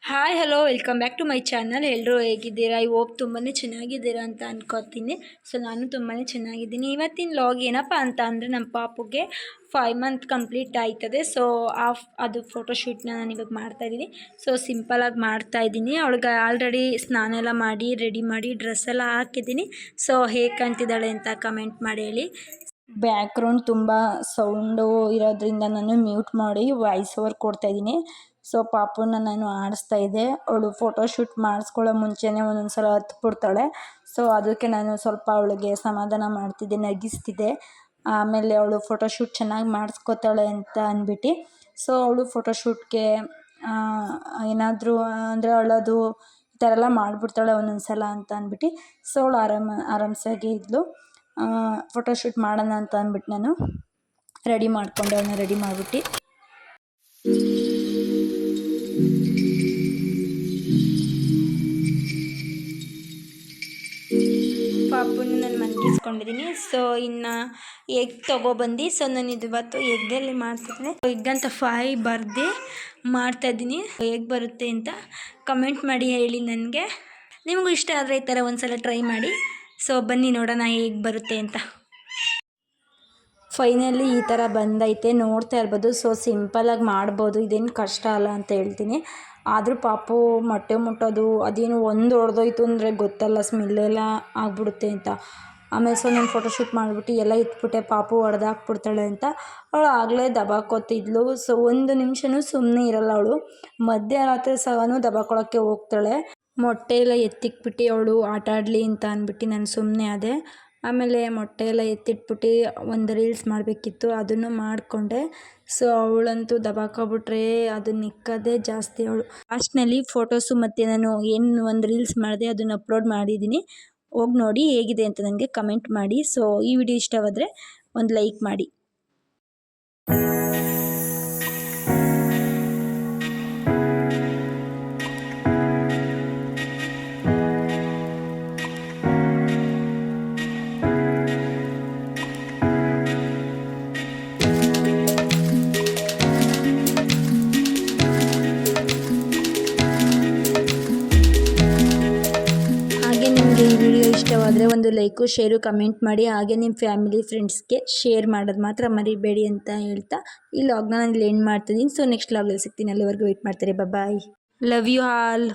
Hi hello welcome back to my channel. ಎಲ್ಲರೂ ಹೇಗಿದ್ದೀರಾ? I hope ತುಂಬಾ ಚೆನ್ನಾಗಿದ್ದೀರಾ ಅಂತ ಅನ್ಕೋತೀನಿ. ಸೊ ನಾನು ತುಂಬಾ ಚೆನ್ನಾಗಿದ್ದೀನಿ. ಇವತ್ತಿನ ಲಾಗ್ ಏನಪ್ಪ ಅಂತ ಅಂದರೆ ನಮ್ಮ ಪಾಪುಗೆ 5 ಮಂತ್ ಕಂಪ್ಲೀಟ್ ಆಯ್ತದೆ. ಸೊ ಅದು ಫೋಟೋಶೂಟ್ನ ನಾನು ಇವಾಗ ಮಾಡ್ತಾಯಿದ್ದೀನಿ. ಸೊ ಸಿಂಪಲಾಗಿ ಮಾಡ್ತಾಯಿದ್ದೀನಿ. ಅವಳಿಗೆ ಆಲ್ರೆಡಿ ಸ್ನಾನ ಎಲ್ಲ ಮಾಡಿ ರೆಡಿ ಮಾಡಿ ಡ್ರೆಸ್ ಎಲ್ಲ ಹಾಕಿದ್ದೀನಿ. ಸೊ ಹೇಗೆ ಕಾಣ್ತಿದ್ದಾಳೆ ಅಂತ ಕಮೆಂಟ್ ಮಾಡಿ ಹೇಳಿ. ಬ್ಯಾಕ್ಗ್ರೌಂಡ್ ತುಂಬ ಸೌಂಡು ಇರೋದ್ರಿಂದ ನಾನು ಮ್ಯೂಟ್ ಮಾಡಿ ವಾಯ್ಸ್ ಓವರ್ ಕೊಡ್ತಾಯಿದ್ದೀನಿ. ಸೊ ಪಾಪುನ ನಾನು ಆಡಿಸ್ತಾ ಇದ್ದೆ. ಅವಳು ಫೋಟೋಶೂಟ್ ಮಾಡಿಸ್ಕೊಳ್ಳೋ ಮುಂಚೆನೇ ಒಂದೊಂದು ಸಲ ಹತ್ಬಿಡ್ತಾಳೆ. ಸೊ ಅದಕ್ಕೆ ನಾನು ಸ್ವಲ್ಪ ಅವಳಿಗೆ ಸಮಾಧಾನ ಮಾಡ್ತಿದ್ದೆ, ನಗಿಸ್ತಿದ್ದೆ. ಆಮೇಲೆ ಅವಳು ಫೋಟೋಶೂಟ್ ಚೆನ್ನಾಗಿ ಮಾಡಿಸ್ಕೋತಾಳೆ ಅಂತ ಅಂದ್ಬಿಟ್ಟು ಸೊ ಅವಳು ಫೋಟೋಶೂಟ್ಗೆ ಏನಾದರೂ ಅಂದರೆ ಅಳೋದು ಈ ಥರ ಎಲ್ಲ ಮಾಡಿಬಿಡ್ತಾಳೆ ಒಂದೊಂದು ಸಲ ಅಂತ ಅಂದ್ಬಿಟ್ಟು ಸೊ ಅವಳು ಆರಾಮ್ಸಾಗಿ ಇದ್ಲು. ಫೋಟೋಶೂಟ್ ಮಾಡೋಣ ಅಂತ ಅಂದ್ಬಿಟ್ಟು ನಾನು ರೆಡಿ ಮಾಡಿಕೊಂಡೆ. ಅವನ್ನ ರೆಡಿ ಮಾಡಿಬಿಟ್ಟು ಪಾಪುನ ನಾನು ಮಲಗಿಸ್ಕೊಂಡಿದ್ದೀನಿ. ಸೊ ಇನ್ನು ಎಗ್ ತೊಗೊಬಂದು ಸೊ ನಾನು ಇವತ್ತು ಎಗ್ಗಲ್ಲಿ ಮಾಡ್ತಿದ್ದೀನಿ. ಎಗ್ ಅಂತ ಬರ್ದು ಮಾಡ್ತಾಯಿದ್ದೀನಿ. ಹೇಗೆ ಬರುತ್ತೆ ಅಂತ ಕಮೆಂಟ್ ಮಾಡಿ ಹೇಳಿ ನನಗೆ. ನಿಮಗೂ ಇಷ್ಟ ಆದರೆ ಈ ಥರ ಒಂದು ಸಲ ಟ್ರೈ ಮಾಡಿ. ಸೊ ಬನ್ನಿ ನೋಡೋಣ ಹೇಗೆ ಬರುತ್ತೆ ಅಂತ. ಫೈನಲಿ ಈ ಥರ ಬಂದೈತೆ, ನೋಡ್ತಾ ಇರ್ಬೋದು. ಸೊ ಸಿಂಪಲಾಗಿ ಮಾಡ್ಬೋದು, ಇದೇನು ಕಷ್ಟ ಅಲ್ಲ ಅಂತ ಹೇಳ್ತೀನಿ. ಆದರೂ ಪಾಪು ಮೊಟ್ಟೆ ಮುಟ್ಟೋದು ಅದೇನು ಒಂದು ಹೊಡೆದೋಯ್ತು ಅಂದರೆ ಗೊತ್ತಲ್ಲ, ಸ್ಮೆಲ್ಲೆಲ್ಲ ಆಗ್ಬಿಡುತ್ತೆ ಅಂತ. ಆಮೇಲೆ ಸೊ ನಾನು ಫೋಟೋಶೂಟ್ ಮಾಡಿಬಿಟ್ಟು ಎಲ್ಲ ಇಟ್ಬಿಟ್ಟೆ, ಪಾಪು ಹೊಡೆದಾಕ್ಬಿಡ್ತಾಳೆ ಅಂತ. ಅವಳು ಆಗಲೇ ದಬಾಕೋತಿದ್ಲು. ಸೊ ಒಂದು ನಿಮಿಷನೂ ಸುಮ್ಮನೆ ಇರಲ್ಲ ಅವಳು. ಮಧ್ಯರಾತ್ರಿ ಸಹನೂ ದಬಾಕೊಳಕ್ಕೆ ಹೋಗ್ತಾಳೆ. ಮೊಟ್ಟೆ ಎಲ್ಲ ಎತ್ತಿಕ್ಬಿಟ್ಟು ಅವಳು ಆಟ ಆಡಲಿ ಅಂತ ಅಂದ್ಬಿಟ್ಟು ನಾನು ಸುಮ್ಮನೆ ಆದೆ. ಆಮೇಲೆ ಮೊಟ್ಟೆ ಎಲ್ಲ ಎತ್ತಿಟ್ಬಿಟ್ಟು ಒಂದು ರೀಲ್ಸ್ ಮಾಡಬೇಕಿತ್ತು, ಅದನ್ನು ಮಾಡಿಕೊಂಡೆ. ಸೊ ಅವಳಂತೂ ದಬಾಕೊಬಿಟ್ರೆ ಅದನ್ನ ನಿಕ್ಕೋದೇ ಜಾಸ್ತಿ ಅವಳು. ಲಾಸ್ಟ್ನಲ್ಲಿ ಫೋಟೋಸು ಮತ್ತು ನಾನು ಏನು ಒಂದು ರೀಲ್ಸ್ ಮಾಡಿದೆ ಅದನ್ನು ಅಪ್ಲೋಡ್ ಮಾಡಿದ್ದೀನಿ. ಹೋಗಿ ನೋಡಿ ಹೇಗಿದೆ ಅಂತ ನನಗೆ ಕಮೆಂಟ್ ಮಾಡಿ. ಸೊ ಈ ವಿಡಿಯೋ ಇಷ್ಟವಾದರೆ ಒಂದು ಲೈಕ್ ಮಾಡಿ. ನಿಮಗೆ ಈ ವಿಡಿಯೋ ಇಷ್ಟವಾದರೆ ಒಂದು ಲೈಕು ಶೇರು ಕಮೆಂಟ್ ಮಾಡಿ. ಹಾಗೆ ನಿಮ್ಮ ಫ್ಯಾಮಿಲಿ ಫ್ರೆಂಡ್ಸ್ಗೆ ಶೇರ್ ಮಾಡೋದು ಮಾತ್ರ ಮರಿಬೇಡಿ ಅಂತ ಹೇಳ್ತಾ ಈ ಲಾಗ್ನ ನಾನು ಇಲ್ಲಿ ಎಂಡ್ ಮಾಡ್ತಿದ್ದೀನಿ. ಸೊ ನೆಕ್ಸ್ಟ್ ಲಾಗಲ್ಲಿ ಸಿಗ್ತೀನಿ. ಅಲ್ಲಿವರೆಗೂ ವೆಯ್ಟ್ ಮಾಡ್ತಾರೆ. ಬಾಯ್, ಲವ್ ಯು ಆಲ್.